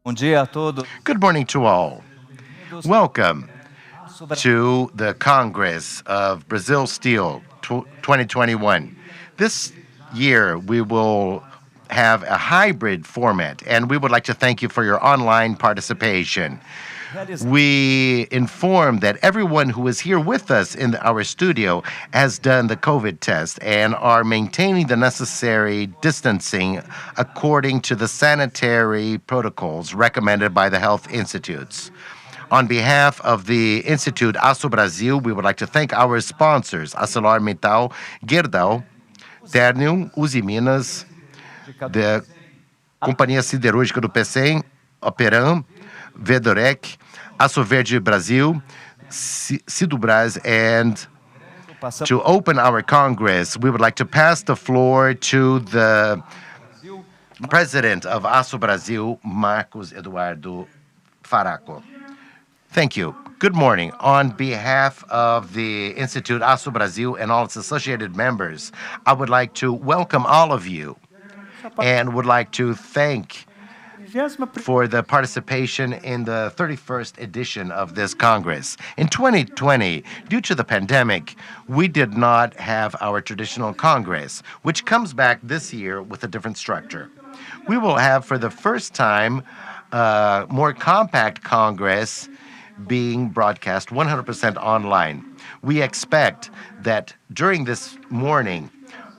Bom dia a todos. Good morning to all. Welcome to the Congress of Brazil Steel 2021. This year we will have a hybrid format, and we would like to thank you for your online participation. We inform that everyone who is here with us in our studio has done the COVID test and are maintaining the necessary distancing according to the sanitary protocols recommended by the health institutes. On behalf of the Institute Aços Brasil, we would like to thank our sponsors, ArcelorMittal, Gerdau, Ternium, Uzi Minas, the Companhia Siderúrgica do Pecém, Operam, Vedorec, Aço Verde Brasil, Sidubras, and to open our Congress, we would like to pass the floor to the President of Aço Brasil, Marcos Eduardo Faraco. Thank you. Good morning. On behalf of the Institute Aço Brasil and all its associated members, I would like to welcome all of you and would like to thank for the participation in the 31st edition of this Congress. In 2020, due to the pandemic, we did not have our traditional Congress, which comes back this year with a different structure. We will have, for the first time, a more compact Congress being broadcast 100% online. We expect that during this morning,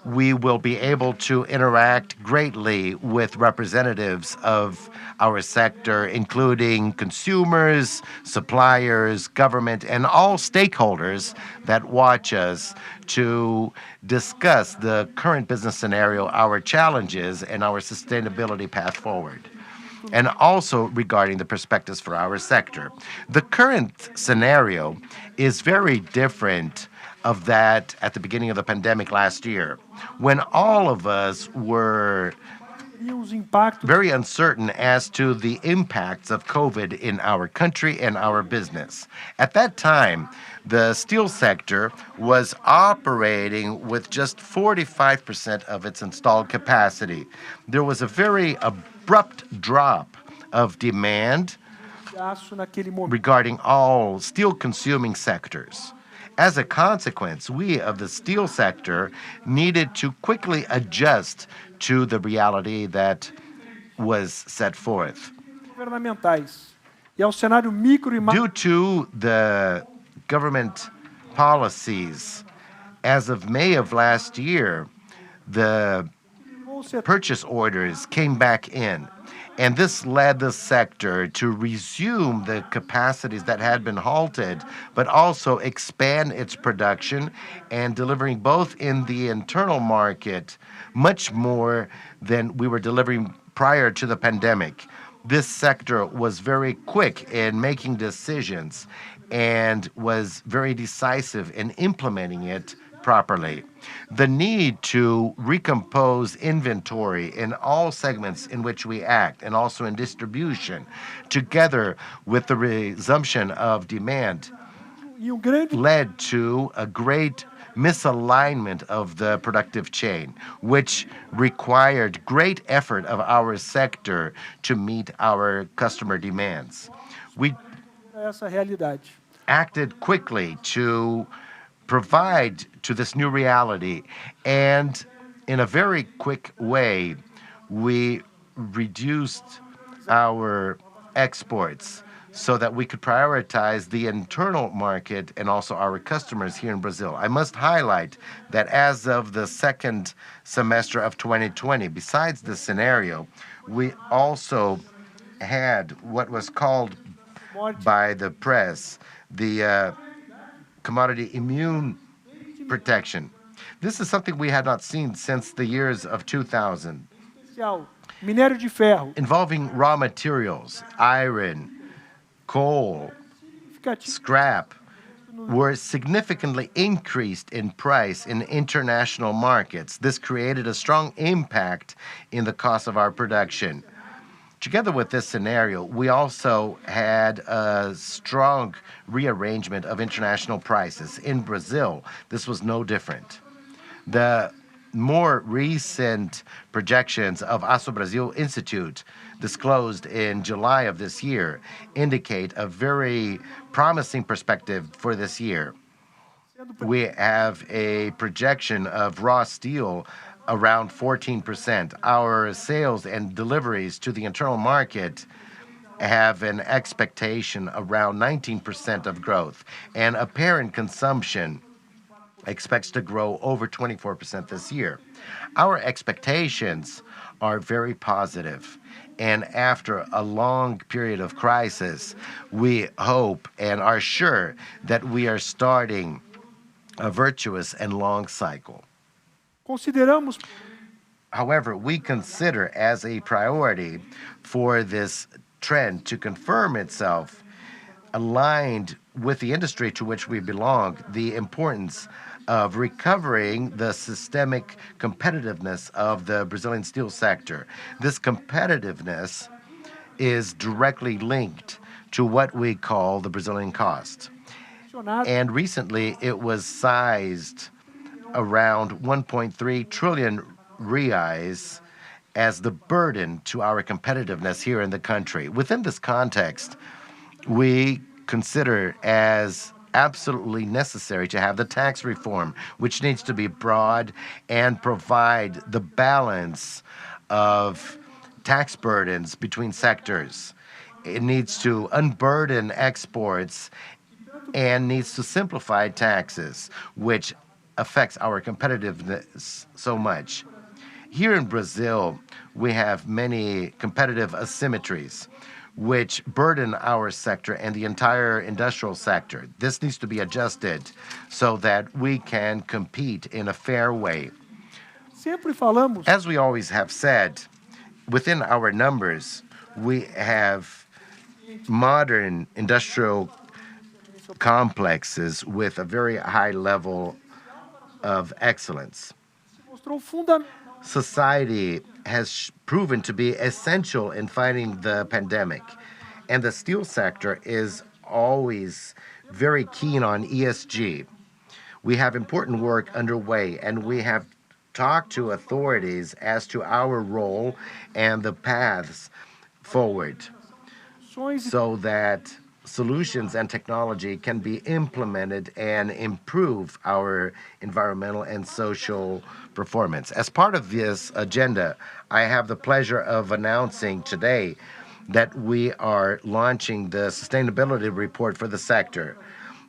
we will be able to interact greatly with representatives of our sector, including consumers, suppliers, government, and all stakeholders that watch us to discuss the current business scenario, our challenges, and our sustainability path forward, and also regarding the perspectives for our sector. The current scenario is very different of that at the beginning of the pandemic last year, when all of us were very uncertain as to the impacts of COVID in our country and our business. At that time, the steel sector was operating with just 45% of its installed capacity. There was a very abrupt drop of demand regarding all steel-consuming sectors. As a consequence, we of the steel sector needed to quickly adjust to the reality that was set forth. Due to the government policies, as of May of last year, the purchase orders came back in. And this led the sector to resume the capacities that had been halted, but also expand its production and delivering both in the internal market much more than we were delivering prior to the pandemic. This sector was very quick in making decisions and was very decisive in implementing it properly. The need to recompose inventory in all segments in which we act and also in distribution, together with the resumption of demand, led to a great misalignment of the productive chain, which required great effort of our sector to meet our customer demands. We acted quickly to provide to this new reality, and in a very quick way, we reduced our exports so that we could prioritize the internal market and also our customers here in Brazil. I must highlight that as of the second semester of 2020, besides this scenario, we also had what was called by the press the commodity immune protection. This is something we had not seen since the years of 2000. Involving raw materials, iron, coal, scrap, were significantly increased in price in international markets. This created a strong impact in the cost of our production. Together with this scenario, we also had a strong rearrangement of international prices. In Brazil, this was no different. The more recent projections of Aços Brasil Institute disclosed in July of this year indicate a very promising perspective for this year. We have a projection of raw steel around 14%. Our sales and deliveries to the internal market have an expectation around 19% of growth, and apparent consumption expects to grow over 24% this year. Our expectations are very positive, and after a long period of crisis, we hope and are sure that we are starting a virtuous and long cycle. Consideramos, However, we consider as a priority for this trend to confirm itself, aligned with the industry to which we belong, the importance of recovering the systemic competitiveness of the Brazilian steel sector. This competitiveness is directly linked to what we call the Brazilian cost. And recently it was sized around 1.3 trillion reais as the burden to our competitiveness here in the country. Within this context, we consider as absolutely necessary to have the tax reform, which needs to be broad and provide the balance of tax burdens between sectors. It needs to unburden exports and needs to simplify taxes, which affects our competitiveness so much. Here in Brazil, we have many competitive asymmetries which burden our sector and the entire industrial sector. This needs to be adjusted so that we can compete in a fair way. sempre falamos, As we always have said, within our numbers, we have modern industrial complexes with a very high level of excellence. mostrou fundamental Society has proven to be essential in fighting the pandemic, and the steel sector is always very keen on ESG. We have important work underway, and we have talked to authorities as to our role and the paths forward so that solutions and technology can be implemented and improve our environmental and social performance. As part of this agenda, I have the pleasure of announcing today that we are launching the sustainability report for the sector.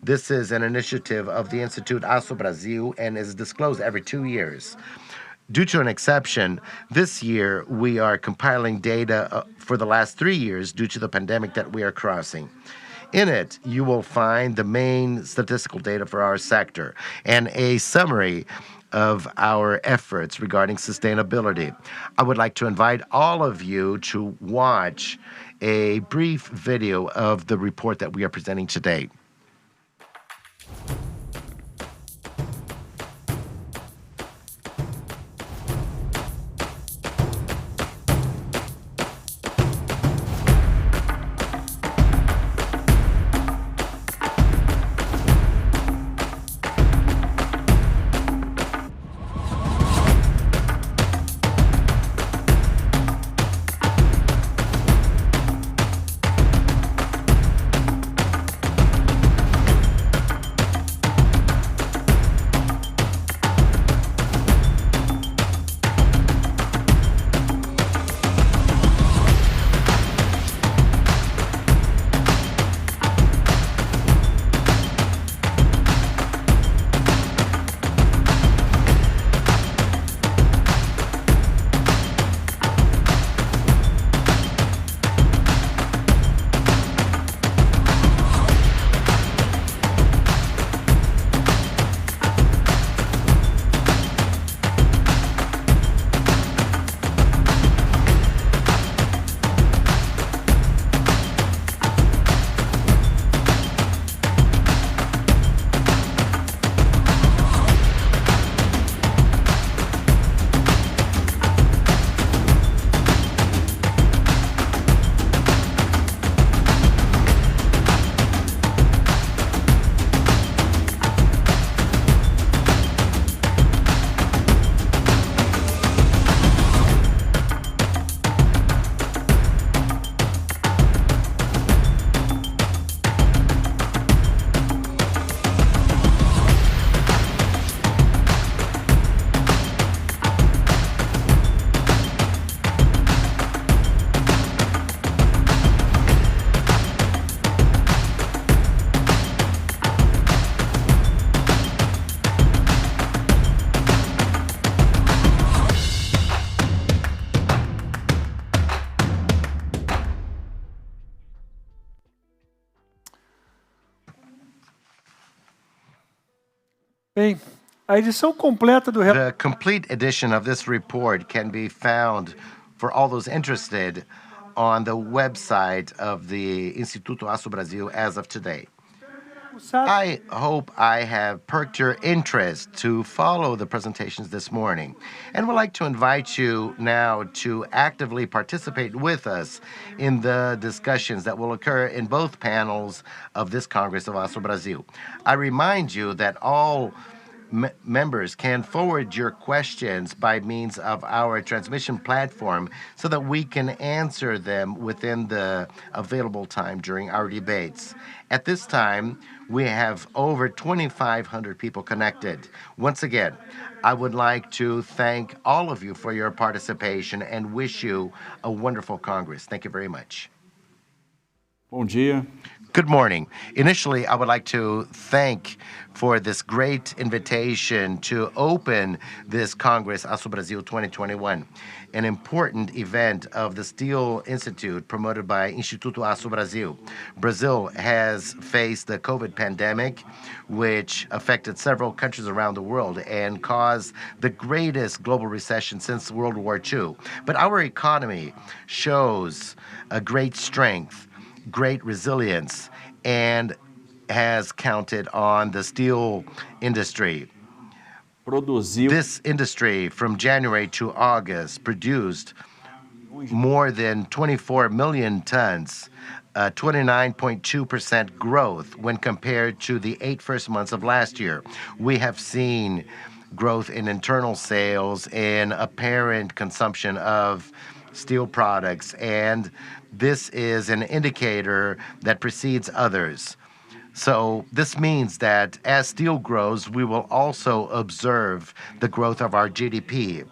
This is an initiative of the Institute Aços Brasil and is disclosed every 2 years. Due to an exception, this year we are compiling data for the last 3 years due to the pandemic that we are crossing. In it, you will find the main statistical data for our sector and a summary of our efforts regarding sustainability. I would like to invite all of you to watch a brief video of the report that we are presenting today. Bem, a edição completa do The complete edition of this report can be found for all those interested on the website of the Instituto Aço Brasil as of today. I hope I have perked your interest to follow the presentations this morning, and would like to invite you now to actively participate with us in the discussions that will occur in both panels of this Congress of Aço Brasil. I remind you that all members can forward your questions by means of our transmission platform so that we can answer them within the available time during our debates. At this time, we have over 2,500 people connected. Once again, I would like to thank all of you for your participation and wish you a wonderful Congress. Thank you very much. Bom dia. Good morning. Initially, I would like to thank for this great invitation to open this Congress, Aço Brasil 2021, an important event of the Steel Institute promoted by Instituto Aço Brasil. Brazil has faced the COVID pandemic, which affected several countries around the world and caused the greatest global recession since World War II. But our economy shows a great strength, great resilience, and has counted on the steel industry. This industry from January to August produced more than 24 million tons, 29.2% growth when compared to the 8 first months of last year. We have seen growth in internal sales and apparent consumption of steel products, and this is an indicator that precedes others. So this means that as steel grows, we will also observe the growth of our GDP.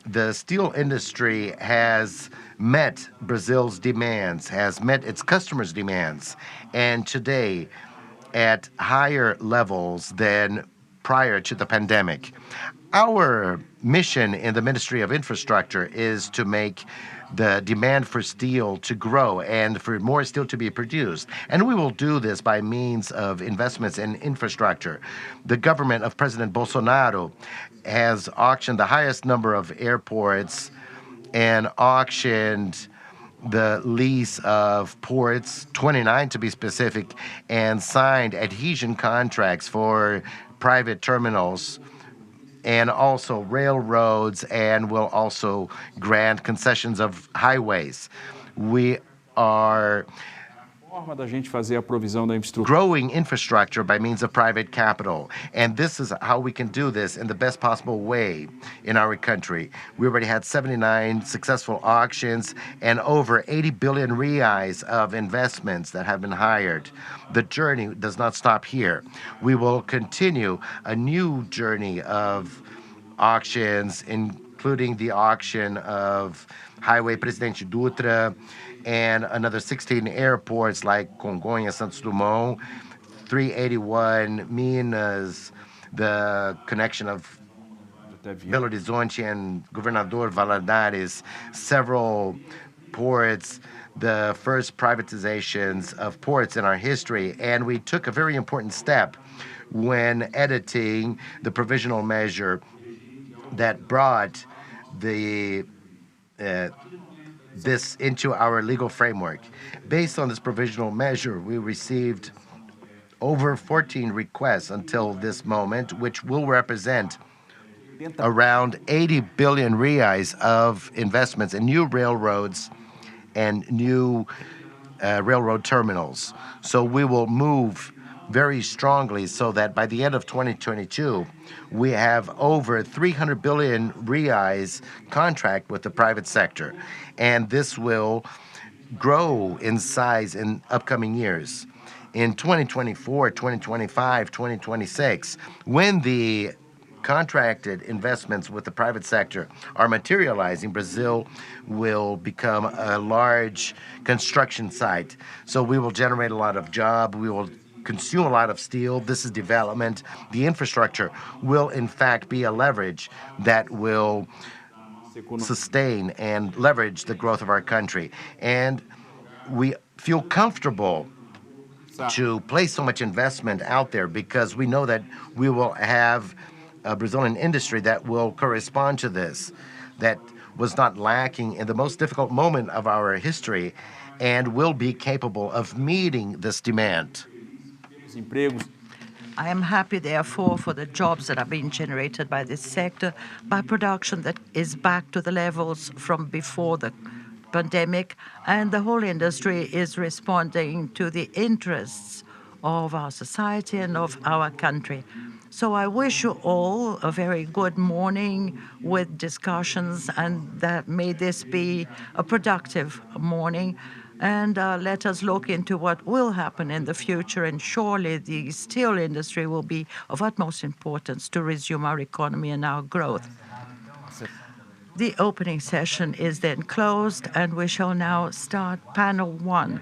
The steel industry has met Brazil's demands, has met its customers' demands, and today at higher levels than prior to the pandemic. Our mission in the Ministry of Infrastructure is to make the demand for steel to grow and for more steel to be produced. And we will do this by means of investments in infrastructure. The government of President Bolsonaro has auctioned the highest number of airports and auctioned the lease of ports, 29 to be specific, and signed adhesion contracts for private terminals and also railroads, and will also grant concessions of highways. We are Forma da gente fazer a provisão da infraestrutura. Growing infrastructure by means of private capital, and this is how we can do this in the best possible way in our country. We already had 79 successful auctions and over 80 billion reais of investments that have been hired. The journey does not stop here. We will continue a new journey of auctions, including the auction of Highway Presidente Dutra, and another 16 airports like Congonhas, Santos Dumont, 381 Minas, the connection of Belo Horizonte and Governador Valadares, several ports, the first privatizations of ports in our history. And we took a very important step when editing the provisional measure that brought this into our legal framework. Based on this provisional measure, we received over 14 requests until this moment, which will represent around 80 billion reais of investments in new railroads and new railroad terminals. So we will move very strongly so that by the end of 2022, we have over 300 billion reais contract with the private sector. And this will grow in size in upcoming years. In 2024, 2025, 2026, when the contracted investments with the private sector are materializing, Brazil will become a large construction site. So we will generate a lot of jobs. We will consume a lot of steel. This is development. The infrastructure will, in fact, be a leverage that will sustain and leverage the growth of our country. And we feel comfortable to place so much investment out there, because we know that we will have a Brazilian industry that will correspond to this, that was not lacking in the most difficult moment of our history, and will be capable of meeting this demand. Os empregos I am happy, therefore, for the jobs that are being generated by this sector, by production that is back to the levels from before the pandemic, and the whole industry is responding to the interests of our society and of our country. So I wish you all a very good morning with discussions, and that may this be a productive morning. And let us look into what will happen in the future. And surely the steel industry will be of utmost importance to resume our economy and our growth. The opening session is then closed, and we shall now start panel 1.